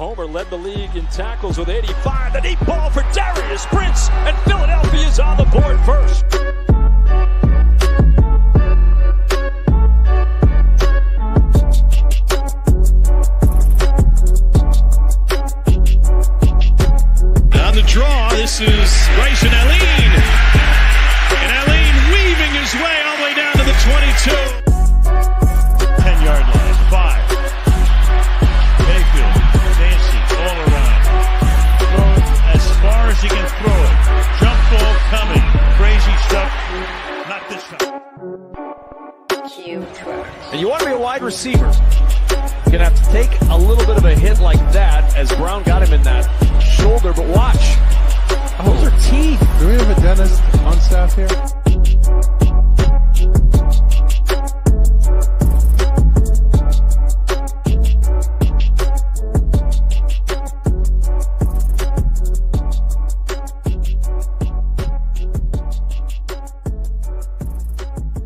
Homer led the league in tackles with 85. The deep ball for Darius Prince, and Philadelphia's on the board first. On the draw, this is Bryson Allen. And Allen weaving his way all the way down to the 22. 10-yard line, 5. Mayfield, Dancy, all around. Throwing as far as he can throw it. Jump ball coming. Crazy stuff. Not this time. And you want to be a wide receiver. You're going to have to take a little bit of a hit like that as Brown got him in that shoulder, but watch. Those are teeth. Do we have a dentist on staff here?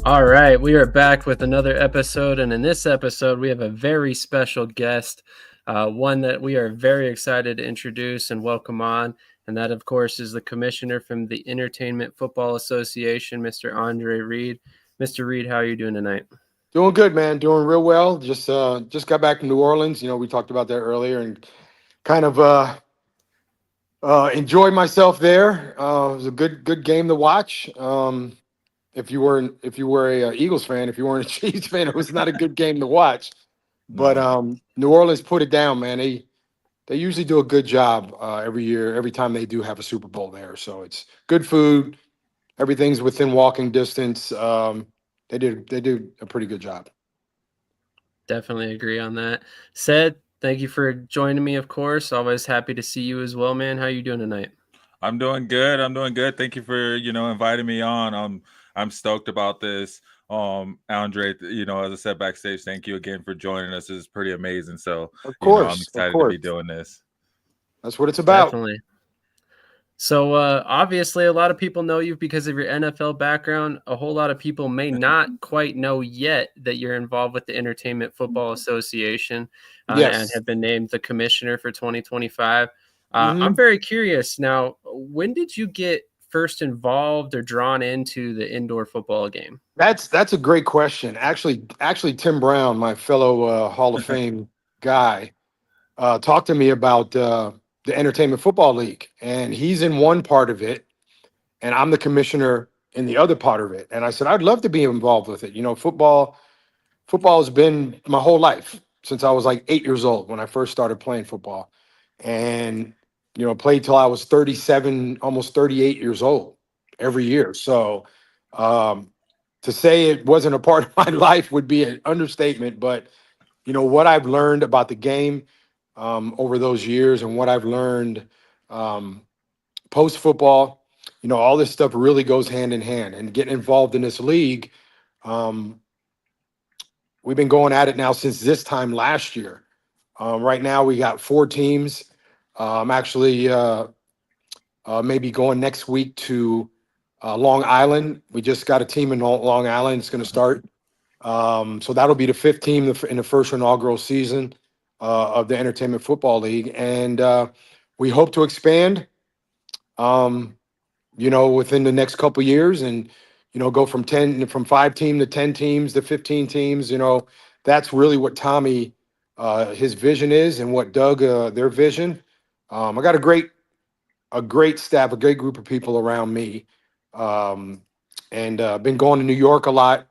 All right, we are back with another episode, and in this episode, we have a very special guest, one that we are very excited to introduce and welcome on, and that, of course, is the commissioner from the Entertainment Football Association, Mr. Andre Reed. Mr. Reed, how are you doing tonight? Doing good, man. Doing real well. Just got back from New Orleans. You know, we talked about that earlier, and kind of enjoyed myself there. It was a good game to watch. If you were a Eagles fan, if you weren't a Chiefs fan, it was not a good game to watch. But New Orleans put it down, man. They usually do a good job every year, every time they do have a Super Bowl there. So it's good food. Everything's within walking distance. They do a pretty good job. Definitely agree on that. Sid, thank you for joining me, of course. Always happy to see you as well, man. How you doing tonight? I'm doing good. Thank you for, inviting me on. I'm stoked about this. Andre, as I said backstage, thank you again for joining us. This is pretty amazing. So of course, I'm excited to be doing this. That's what it's about. Definitely. So obviously a lot of people know you because of your NFL background. A whole lot of people may not quite know yet that you're involved with the Entertainment Football Association and have been named the commissioner for 2025. I'm very curious now, when did you get first involved or drawn into the indoor football game? That's a great question. Actually, Tim Brown, my fellow Hall of Fame guy, talked to me about the Entertainment Football League, and he's in one part of it, and I'm the commissioner in the other part of it. And I said, I'd love to be involved with it. Football has been my whole life since I was like 8 years old when I first started playing football, and played till I was 37, almost 38 years old every year. So to say it wasn't a part of my life would be an understatement. But, what I've learned about the game over those years and what I've learned post-football, all this stuff really goes hand in hand. And getting involved in this league, we've been going at it now since this time last year. Right now we got 4 teams. I'm actually maybe going next week to Long Island. We just got a team in Long Island. It's going to start. So that'll be the 5th team in the first inaugural season of the Entertainment Football League. And we hope to expand, within the next couple of years and, go from 5 team to 10 teams to 15 teams. That's really what Tommy, his vision is, and what Doug, their vision. I got a great staff, a great group of people around me, and been going to New York a lot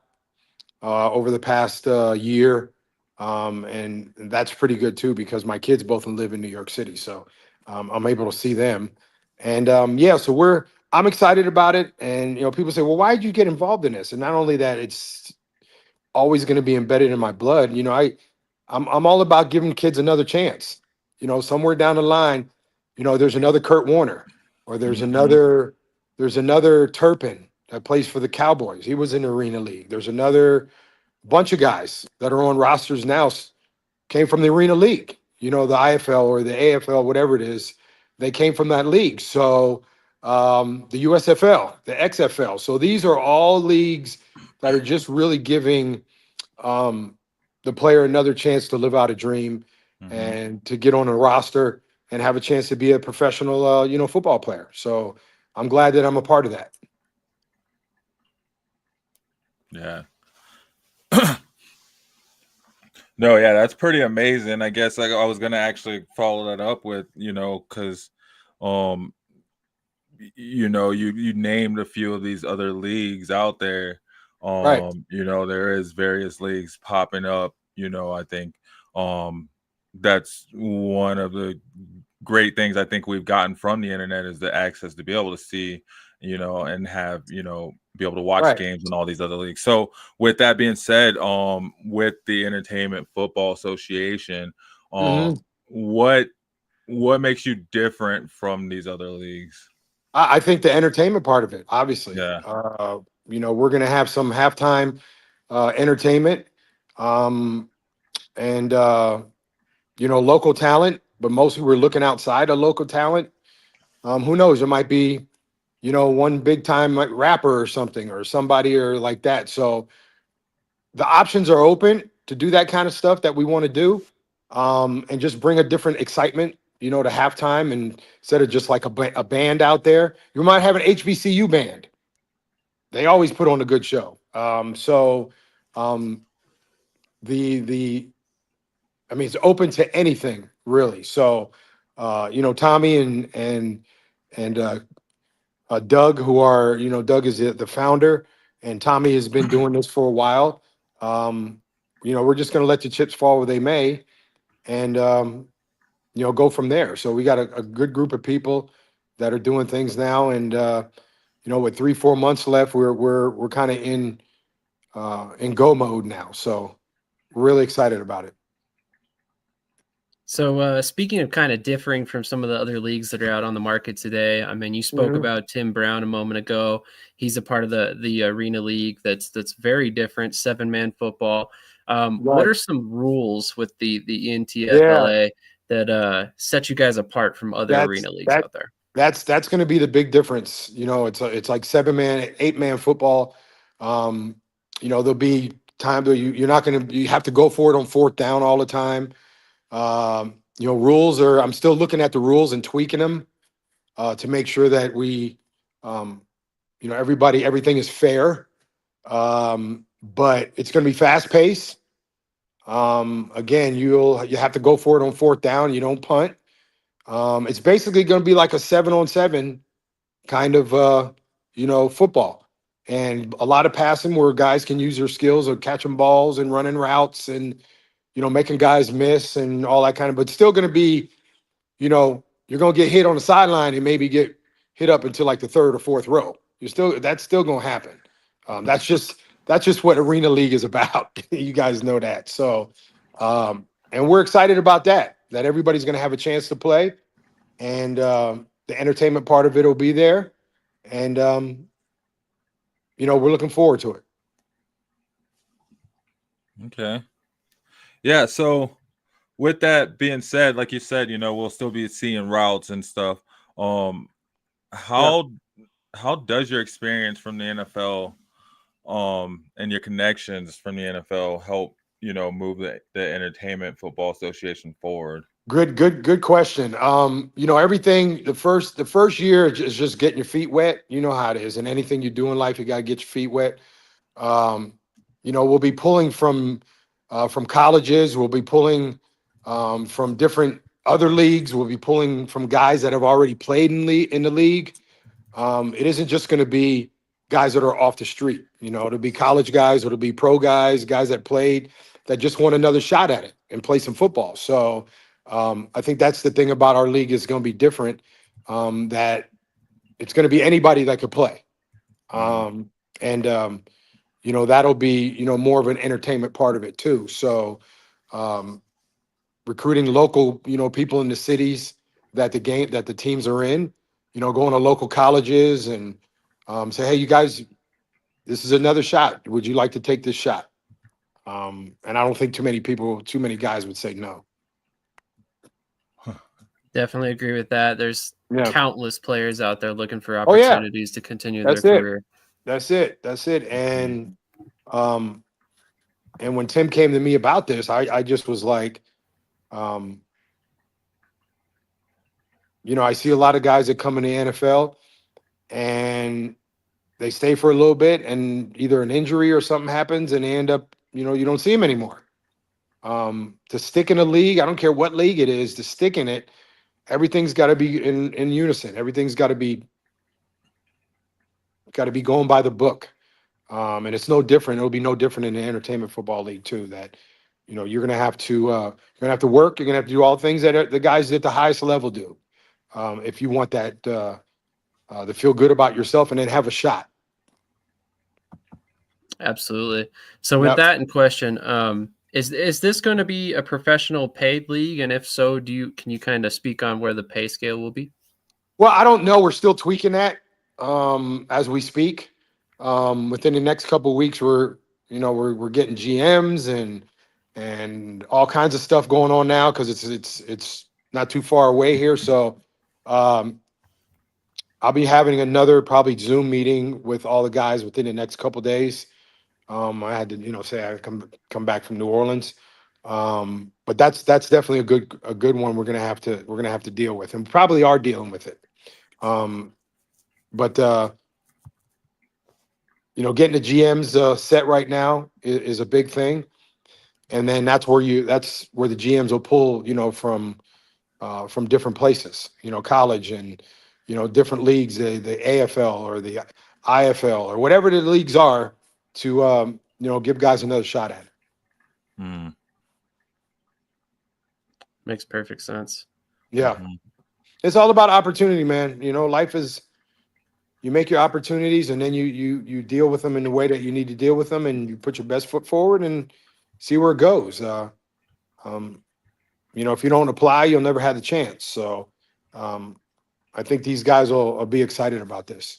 over the past year, and that's pretty good too because my kids both live in New York City, so I'm able to see them, and so I'm excited about it. And people say, well, why did you get involved in this? And not only that, it's always going to be embedded in my blood. I'm all about giving kids another chance. Somewhere down the line, there's another Kurt Warner, or there's another Turpin that plays for the Cowboys. He was in the Arena League. There's another bunch of guys that are on rosters now came from the Arena League. The IFL or the AFL, whatever it is, they came from that league. So the USFL, the XFL. So these are all leagues that are just really giving the player another chance to live out a dream. and to get on a roster and have a chance to be a professional, football player. So I'm glad that I'm a part of that. Yeah. No, yeah, that's pretty amazing. I guess I was gonna actually follow that up with, because you named a few of these other leagues out there. Right. There is various leagues popping up. I think that's one of the great things I think we've gotten from the internet is the access to be able to see, and have, be able to watch Right. games in all these other leagues. So with that being said, with the Entertainment Football Association, what makes you different from these other leagues? I think the entertainment part of it, obviously. Yeah. We're going to have some halftime entertainment and, local talent, but mostly we're looking outside of local talent. Who knows? It might be, one big time rapper or something or somebody or like that. So the options are open to do that kind of stuff that we want to do and just bring a different excitement, to halftime. And instead of just like a band out there, you might have an HBCU band. They always put on a good show. It's open to anything really. So, Tommy and Doug, who are, Doug is the founder, and Tommy has been doing this for a while. We're just going to let the chips fall where they may, and go from there. So we got a good group of people that are doing things now, and with 3-4 months left, we're kind of in go mode now. So really excited about it. So speaking of kind of differing from some of the other leagues that are out on the market today, I mean, you spoke about Tim Brown a moment ago. He's a part of the Arena League that's very different, 7-man football. What are some rules with the ENTFLA that set you guys apart from other arena leagues out there? That's going to be the big difference. It's like 7-man, 8-man football. There'll be time that you have to go for it on 4th down all the time. Rules I'm still looking at the rules and tweaking them to make sure that we, everything is fair. But it's going to be fast paced. Again, you have to go for it on 4th down. You don't punt. It's basically going to be like a 7-on-7 kind of, football, and a lot of passing where guys can use their skills of catching balls and running routes and, making guys miss and all that kind of, but still going to be, you're going to get hit on the sideline and maybe get hit up into like the 3rd or 4th row. That's still going to happen. That's just what Arena League is about. You guys know that. So, and we're excited about that everybody's going to have a chance to play, and the entertainment part of it will be there. And, we're looking forward to it. Okay. Yeah. So with that being said, like you said, we'll still be seeing routes and stuff. How does your experience from the NFL and your connections from the NFL help, move the Entertainment Football Association forward? Good question. Everything, the first year is just getting your feet wet. You know how it is. And anything you do in life, you got to get your feet wet. We'll be pulling from colleges. We'll be pulling from different other leagues. We'll be pulling from guys that have already played in the league. It isn't just going to be guys that are off the street. It'll be college guys. It'll be pro guys that played, that just want another shot at it and play some football. So I think that's the thing about our league is going to be different, that it's going to be anybody that could play. That'll be, more of an entertainment part of it too. So recruiting local, people in the cities that the teams are in, going to local colleges and say, hey, you guys, this is another shot. Would you like to take this shot? And I don't think too many guys would say no. Definitely agree with that. There's countless players out there looking for opportunities to continue their career. That's it. And when Tim came to me about this, I just was like, Um, I see a lot of guys that come in the NFL and they stay for a little bit, and either an injury or something happens, and they end up, you don't see them anymore. To stick in a league, I don't care what league it is, to stick in it, everything's got to be in unison. Everything's got to be going by the book. And it's no different. It'll be no different in the entertainment football league too. That you're gonna have to work. You're gonna have to do all the things that the guys at the highest level do. If you want that to feel good about yourself and then have a shot. Absolutely. So with Yep. that in question, is this going to be a professional paid league? And if so, can you kind of speak on where the pay scale will be? Well, I don't know. We're still tweaking that as we speak. Within the next couple of weeks, we're getting GMs and all kinds of stuff going on now because it's not too far away here. So I'll be having another probably Zoom meeting with all the guys within the next couple of days. I had to say I come back from New Orleans. But that's definitely a good one we're gonna have to deal with, and probably are dealing with it. But getting the GMs set right now is a big thing, and then that's where the GMs will pull from different places, college and different leagues, the AFL or the IFL or whatever the leagues are, to give guys another shot at it. Mm. Makes perfect sense. Yeah. Mhm. It's all about opportunity, man. Life is, you make your opportunities and then you deal with them in the way that you need to deal with them, and you put your best foot forward and see where it goes. If you don't apply, you'll never have the chance. So I think these guys will be excited about this.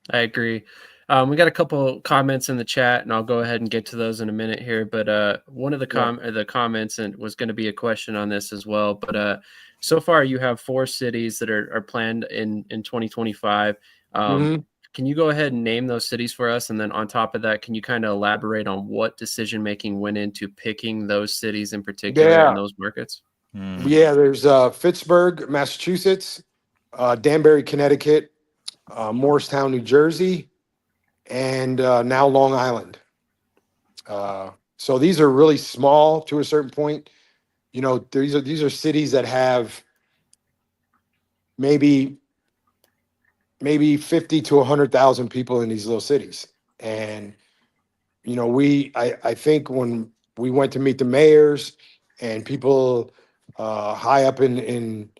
I agree. We got a couple comments in the chat, and I'll go ahead and get to those in a minute here. But one of the comments and was going to be a question on this as well. But so far, you have 4 cities that are planned in 2025. Can you go ahead and name those cities for us? And then on top of that, can you kind of elaborate on what decision making went into picking those cities in particular in those markets? Yeah, there's Pittsburgh, Massachusetts, Danbury, Connecticut, Morristown, New Jersey, and now Long Island. So these are really small to a certain point. These are cities that have maybe 50 to 100,000 people in these little cities. And I think when we went to meet the mayors and people high up in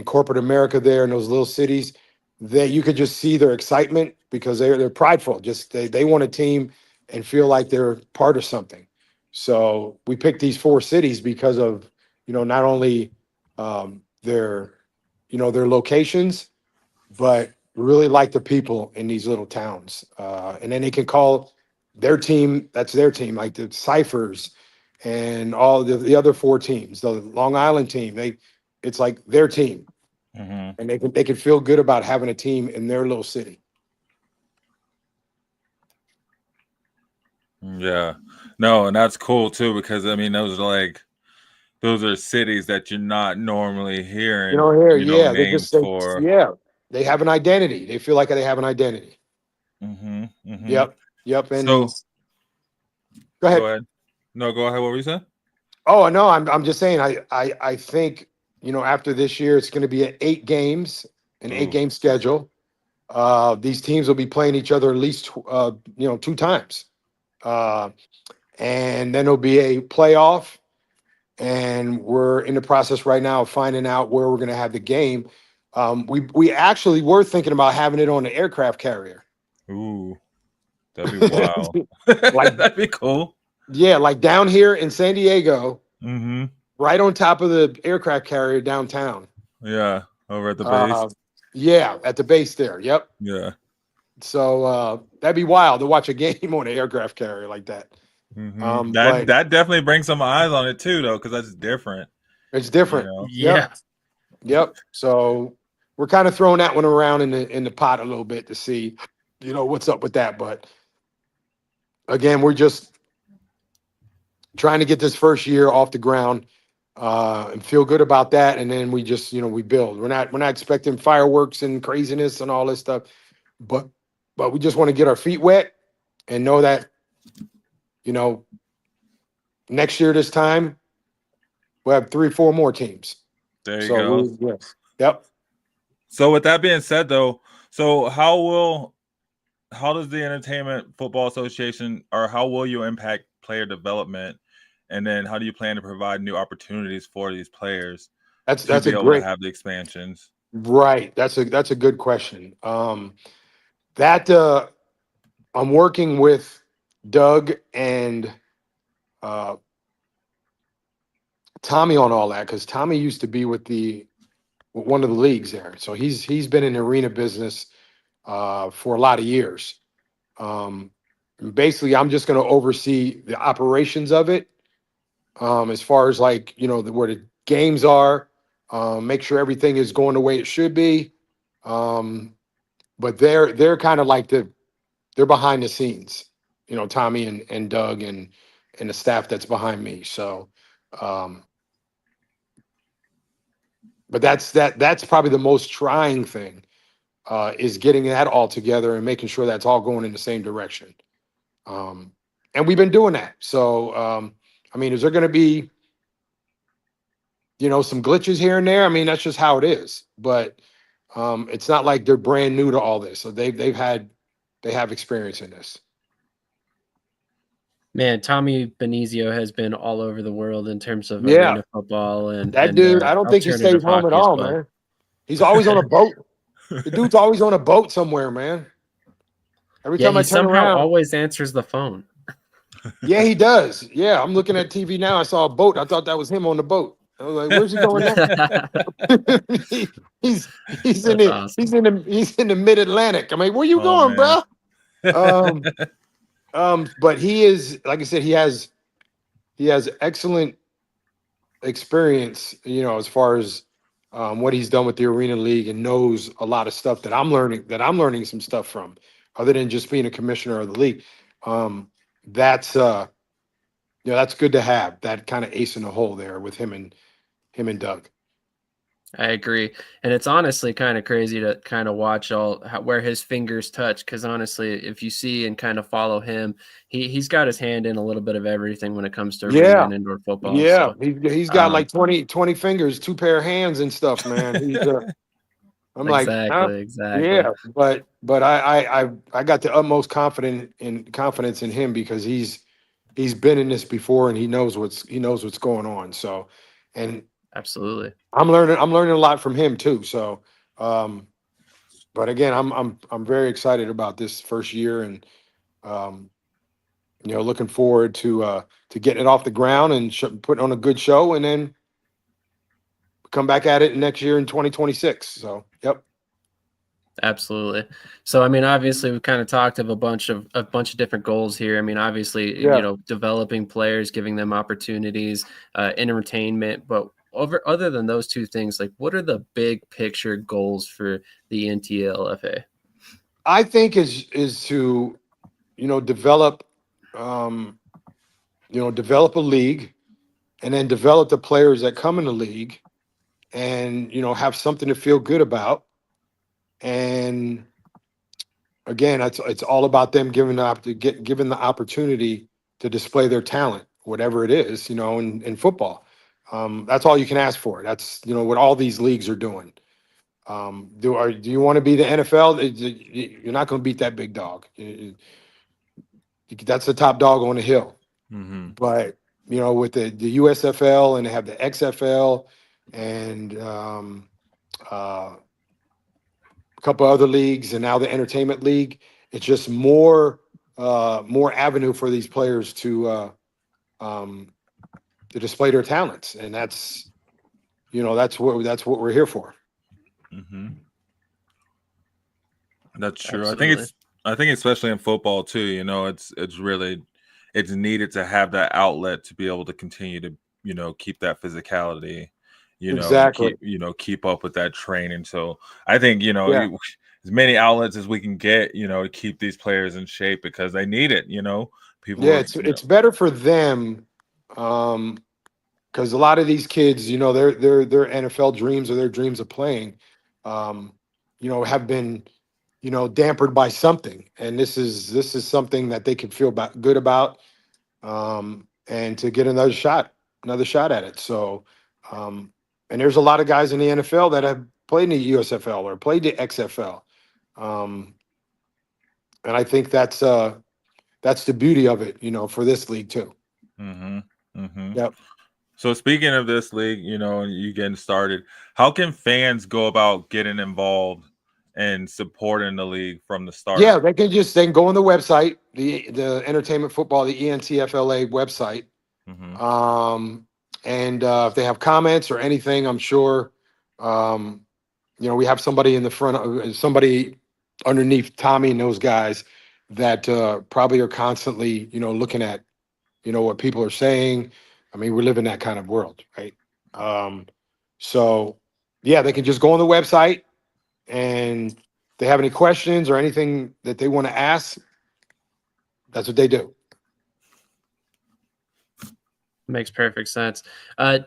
corporate America there in those little cities, that you could just see their excitement because they're prideful. Just they want a team and feel like they're part of something. So we picked these 4 cities because of not only their locations, but really like the people in these little towns. And then they can call their team, that's their team, like the Cyphers and all the other 4 teams, the Long Island team. It's like their team. Mm-hmm. And they can feel good about having a team in their little city. Yeah, no, and that's cool too, because I mean those are cities that you're not normally hearing. Yeah, names for. They have an identity. They feel like they have an identity. Mm-hmm, mm-hmm. Yep. And So, go ahead. Go ahead. No, go ahead. What were you saying? Oh no, I'm just saying. I think after this year, it's going to be an 8 games, an 8-game schedule. These teams will be playing each other at least 2 times, and then there'll be a playoff. And we're in the process right now of finding out where we're going to have the game. We actually were thinking about having it on an aircraft carrier. Ooh, that'd be wild. That'd be cool. Yeah, like down here in San Diego, Mm-hmm. right on top of the aircraft carrier downtown. Yeah, over at the base. Yeah, at the base there. Yep. Yeah. So that'd be wild to watch a game on an aircraft carrier like that. Mm-hmm. That definitely brings some eyes on it too, though, because that's different. It's different. Yeah. Yep. So we're kind of throwing that one around in the pot a little bit to see, what's up with that. But again, we're just trying to get this first year off the ground. and feel good about that. And then we just, we build. We're not expecting fireworks and craziness and all this stuff, but we just want to get our feet wet and know that, next year this time we'll have 3-4 more teams. There you go. Yes. Yep. So with that being said, though, so how does the Entertainment Football Association, or how will you impact player development? And then how do you plan to provide new opportunities for these players That's to be a able great, to have the expansions? right. That's a good question. That I'm working with Doug and Tommy on all that, because Tommy used to be with one of the leagues there. So he's been in the arena business for a lot of years. And basically, I'm just going to oversee the operations of it, as far as like, where the games are, make sure everything is going the way it should be. But they're kind of like they're behind the scenes, Tommy and Doug and the staff that's behind me. So, but that's probably the most trying thing, is getting that all together and making sure that's all going in the same direction. And we've been doing that. So, I mean, is there going to be, some glitches here and there? I mean, that's just how it is. But it's not like they're brand new to all this. So they have experience in this. Man, Tommy Benizio has been all over the world in terms of Yeah. arena football and That dude, I don't think he stays alternative home at hockey as all, well. man. He's always on a boat. The dude's always on a boat somewhere, man. Every Yeah, time I he turn somehow around, always answers the phone. yeah, he does. Yeah, I'm looking at TV now. I saw a boat. I thought that was him on the boat. I was like, "Where's he going now?" he's in That's the awesome. he's in the mid Atlantic. I mean, where you Oh, going, bro? But he is, like I said, he has excellent experience, as far as what he's done with the Arena League, and knows a lot of stuff that I'm learning some stuff from, other than just being a commissioner of the league. That's that's good to have that kind of ace in the hole there with him and Doug. I agree. And it's honestly kind of crazy to kind of watch where his fingers touch. Because honestly, if you see and kind of follow him, he's got his hand in a little bit of everything when it comes to arena Yeah. and indoor football. Yeah, So he's got like 20 fingers, 2 pair of hands and stuff, man. I'm like, huh? exactly. Yeah, but I got the utmost confidence in him, because he's been in this before, and he knows what's going on. So, and Absolutely. I'm learning a lot from him too. So, but again, I'm very excited about this first year, and looking forward to getting it off the ground and putting on a good show, and then come back at it next year in 2026. So, yep. Absolutely. So, I mean, obviously, we've kind of talked of a bunch of different goals here. I mean, obviously, Yeah. Developing players, giving them opportunities, entertainment. But other than those two things, like, what are the big picture goals for the NTLFA? I think is to, develop, develop a league, and then develop the players that come in the league, and have something to feel good about. And again, it's all about them given the opportunity to display their talent, whatever it is, in football. That's all you can ask for. That's what all these leagues are doing. Do you want to be the NFL? You're not going to beat that big dog. That's the top dog on the hill. Mm-hmm. But with the USFL, and they have the XFL, and a couple other leagues, and now the Entertainment League, it's just more avenue for these players to display their talents, and that's what we're here for. Mm-hmm. That's true. Absolutely. I think especially in football too, it's needed to have that outlet to be able to continue to, keep that physicality, Exactly. and keep up with that training. So I think, Yeah. as many outlets as we can get, to keep these players in shape, because they need it, people. Yeah, it's better for them, because because a lot of these kids, you know, their NFL dreams or their dreams of playing, you know, have been, you know, dampered by something, and this is something that they can feel good about, and to get another shot at it. So, and there's a lot of guys in the NFL that have played in the USFL or played the XFL, and I think that's the beauty of it, you know, for this league too. Mm-hmm. Mm-hmm. Yep. So speaking of this league, you know, you getting started, how can fans go about getting involved and supporting the league from the start? Yeah, they can go on the website, the Entertainment Football, the ENTFLA website. Mm-hmm. And if they have comments or anything, I'm sure, you know, we have somebody in the front, somebody underneath Tommy and those guys that probably are constantly, you know, looking at, you know, what people are saying. I mean, we live in that kind of world, right? So, yeah, they can just go on the website, and if they have any questions or anything that they want to ask, that's what they do. Makes perfect sense. Do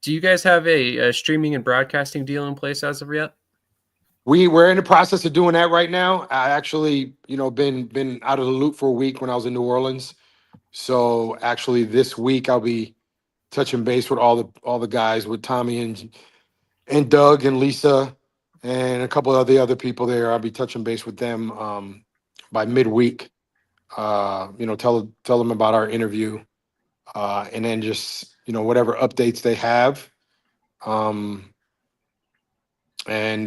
you guys have a streaming and broadcasting deal in place as of yet? We're in the process of doing that right now. I actually, you know, been out of the loop for a week when I was in New Orleans. So actually this week I'll be touching base with all the guys, with Tommy and Doug and Lisa and a couple of the other people there. I'll be touching base with them by midweek. You know, tell them about our interview, and then just, you know, whatever updates they have. And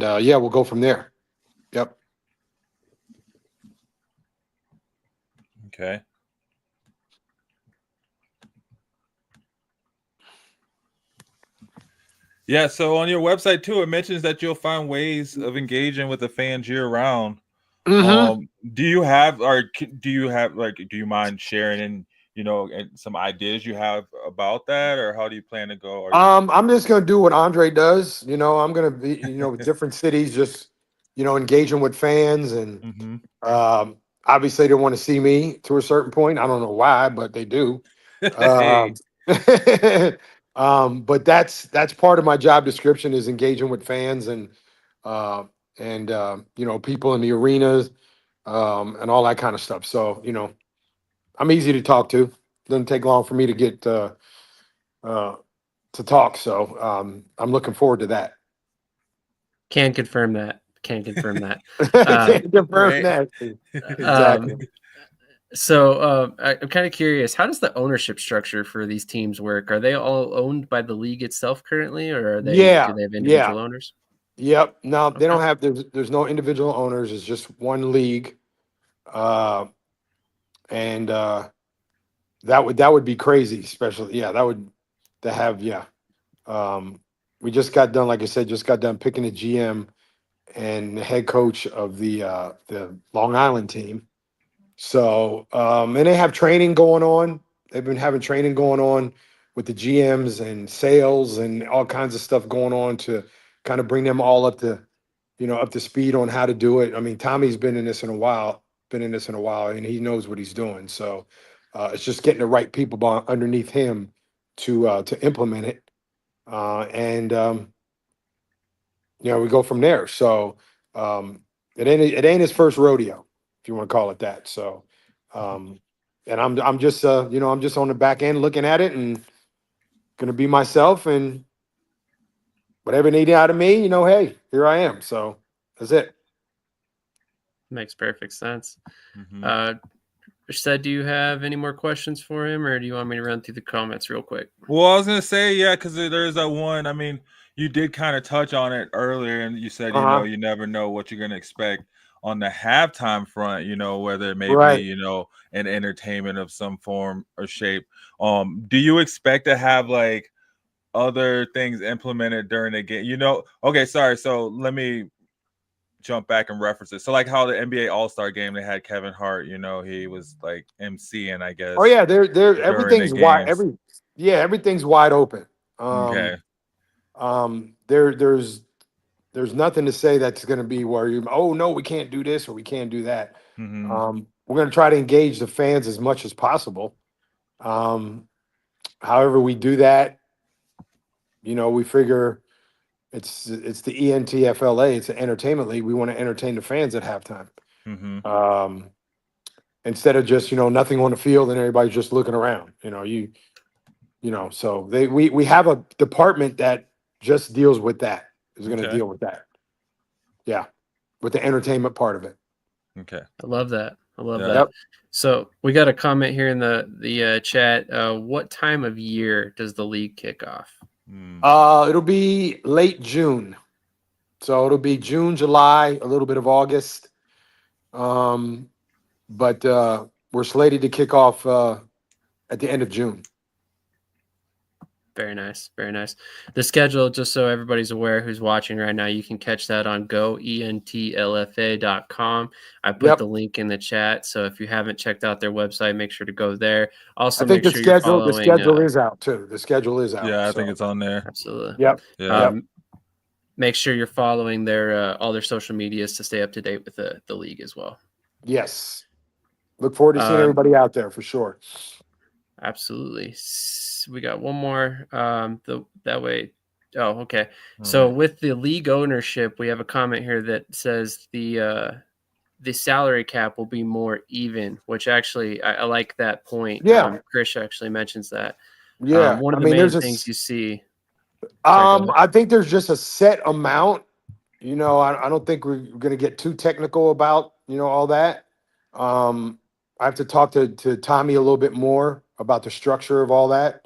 yeah, we'll go from there. Yep. Okay. Yeah, so on your website too, it mentions that you'll find ways of engaging with the fans year round. Mm-hmm. Do you have do you mind sharing some ideas you have about that, or how do you plan to go? I'm just gonna do what Andre does. You know, I'm gonna be, you know, with different cities, just, you know, engaging with fans, and Mm-hmm. obviously they want to see me to a certain point. I don't know why, but they do. Hey. Um, but that's part of my job description, is engaging with fans uh, and you know, people in the arenas, and all that kind of stuff. So, you know, I'm easy to talk to. Doesn't take long for me to get uh, to talk. So I'm looking forward to that. Can confirm that. Can confirm that. Can't confirm Right. that. Exactly. I'm kind of curious. How does the ownership structure for these teams work? Are they all owned by the league itself currently, or do they have individual owners? Yep. No, they Okay. don't have. There's no individual owners. It's just one league, uh, and that would be crazy. Especially, yeah, that would to have. Yeah. We just got done, like I said, just got done picking the GM and the head coach of the Long Island team. So, and they have training going on. They've been having training going on with the GMs and sales and all kinds of stuff going on to kind of bring them all up to, you know, up to speed on how to do it. I mean, Tommy's been in this in a while, and he knows what he's doing. So, it's just getting the right people underneath him to implement it, and you know, we go from there. So, it ain't his first rodeo, if you want to call it that. So, and I'm just you know, I'm just on the back end looking at it and gonna be myself, and whatever they need out of me, you know, hey, here I am. So that's it. Makes perfect sense. Mm-hmm. Said, do you have any more questions for him, or do you want me to run through the comments real quick? Well, I was gonna say, yeah, because there's that one. I mean, you did kind of touch on it earlier, and you said, you know, Uh-huh. you never know what you're gonna expect on the halftime front. You know, whether it may be, Right. you know, an entertainment of some form or shape. Do you expect to have like other things implemented during the game? You know, okay, sorry. So let me jump back and reference it. So like how the NBA All-Star game, they had Kevin Hart. You know, he was like MCing, I Oh guess, yeah, they're during the everything's wide. games. Everything's wide open. Okay. There's nothing to say that's going to be where you, oh no, we can't do this or we can't do that. Mm-hmm. We're going to try to engage the fans as much as possible. However we do that, we figure it's the ENTFLA. It's an entertainment league. We want to entertain the fans at halftime. Mm-hmm. Instead of just, nothing on the field and everybody's just looking around. So we have a department that just deals with that. Is going to Okay. deal with that. Yeah, with the entertainment part of it. Okay. I love that. I love Yeah. that. Yep. So we got a comment here in the chat. What time of year does the league kick off? It'll be late June. So it'll be June, July, a little bit of August. But we're slated to kick off at the end of June. Very nice. Very nice. The schedule, just so everybody's aware who's watching right now, you can catch that on goentlfa.com. I put the link in the chat. So if you haven't checked out their website, make sure to go there. Also, I think make sure you're following. The schedule is out too. The schedule is out. Yeah, I think it's on there. Absolutely. Yep. Yeah. Make sure you're following their all their social medias to stay up to date with the league as well. Yes. Look forward to seeing everybody out there for sure. Absolutely. We got one more. That way. Oh, okay. So with the league ownership, we have a comment here that says the salary cap will be more even, which actually I like that point. Yeah. Chris actually mentions that. Yeah. One of the main things you see. I think there's just a set amount. I don't think we're going to get too technical about, all that. I have to talk to Tommy a little bit more about the structure of all that.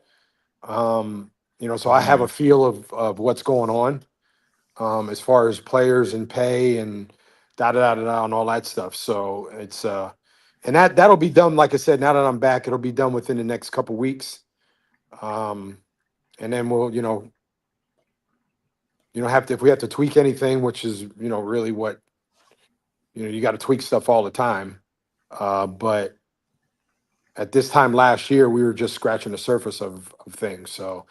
So I have a feel of what's going on as far as players and pay and da da da da and all that stuff. So it's and that'll be done. Like I said, now that I'm back, it'll be done within the next couple weeks. And then we'll, if we have to tweak anything, which is, really what, you got to tweak stuff all the time. But at this time last year, we were just scratching the surface of things. So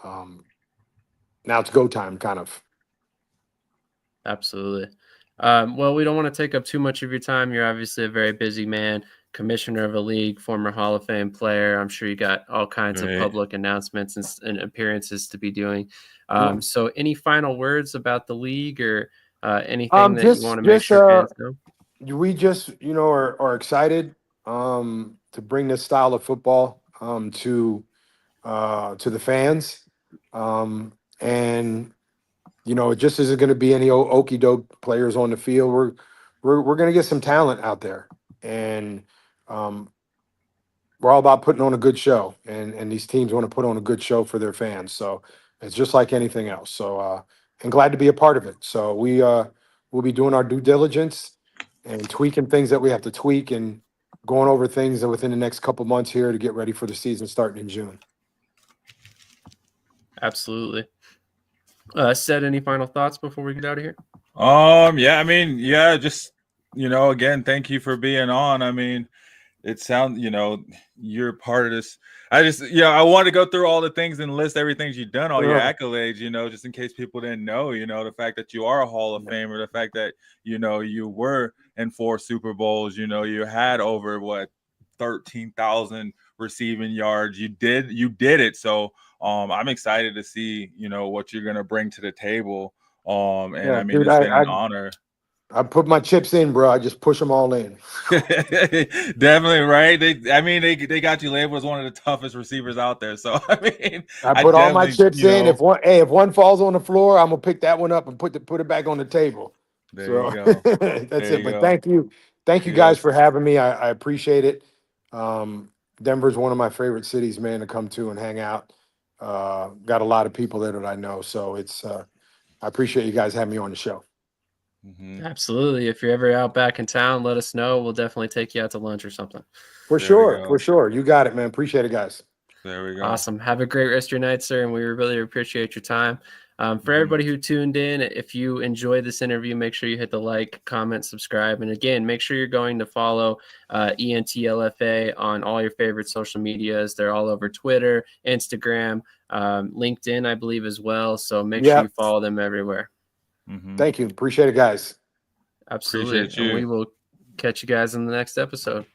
now it's go time, kind of. Absolutely. Well, we don't want to take up too much of your time. You're obviously a very busy man, commissioner of a league, former Hall of Fame player. I'm sure you got all kinds of public announcements and appearances to be doing. So any final words about the league or anything that you want to make sure fans know? We just, are excited to bring this style of football to the fans. And it just isn't going to be any okey doke players on the field. We're going to get some talent out there, and we're all about putting on a good show. And these teams want to put on a good show for their fans. So it's just like anything else. So and glad to be a part of it. So we'll be doing our due diligence and tweaking things that we have to tweak and going over things that within the next couple months here to get ready for the season starting in June. Absolutely. Said any final thoughts before we get out of here? Just again, thank you for being on. I mean, it sounds, you're part of this. I want to go through all the things and list everything you've done, all your accolades, just in case people didn't know, the fact that you are a Hall of Famer, the fact that, you were in 4 Super Bowls, you had over 13,000 receiving yards. You did it. So I'm excited to see, what you're going to bring to the table. It's been an honor. I put my chips in, bro. I just push them all in. Definitely, right? They got you labeled as one of the toughest receivers out there. So I put all my chips in. If one falls on the floor, I'm gonna pick that one up and put it back on the table. There you go. That's it. But thank you guys for having me. I appreciate it. Denver's one of my favorite cities, man, to come to and hang out. Got a lot of people there that I know, so it's I appreciate you guys having me on the show. Mm-hmm. Absolutely. If you're ever out back in town, let us know. We'll definitely take you out to lunch or something. For sure. You got it, man. Appreciate it, guys. There we go. Awesome. Have a great rest of your night, sir. And we really appreciate your time. For everybody who tuned in, if you enjoyed this interview, make sure you hit the like, comment, subscribe. And again, make sure you're going to follow ENTLFA on all your favorite social medias. They're all over Twitter, Instagram, LinkedIn, I believe, as well. So make sure you follow them everywhere. Thank you. Appreciate it, guys. Absolutely. And we will catch you guys in the next episode.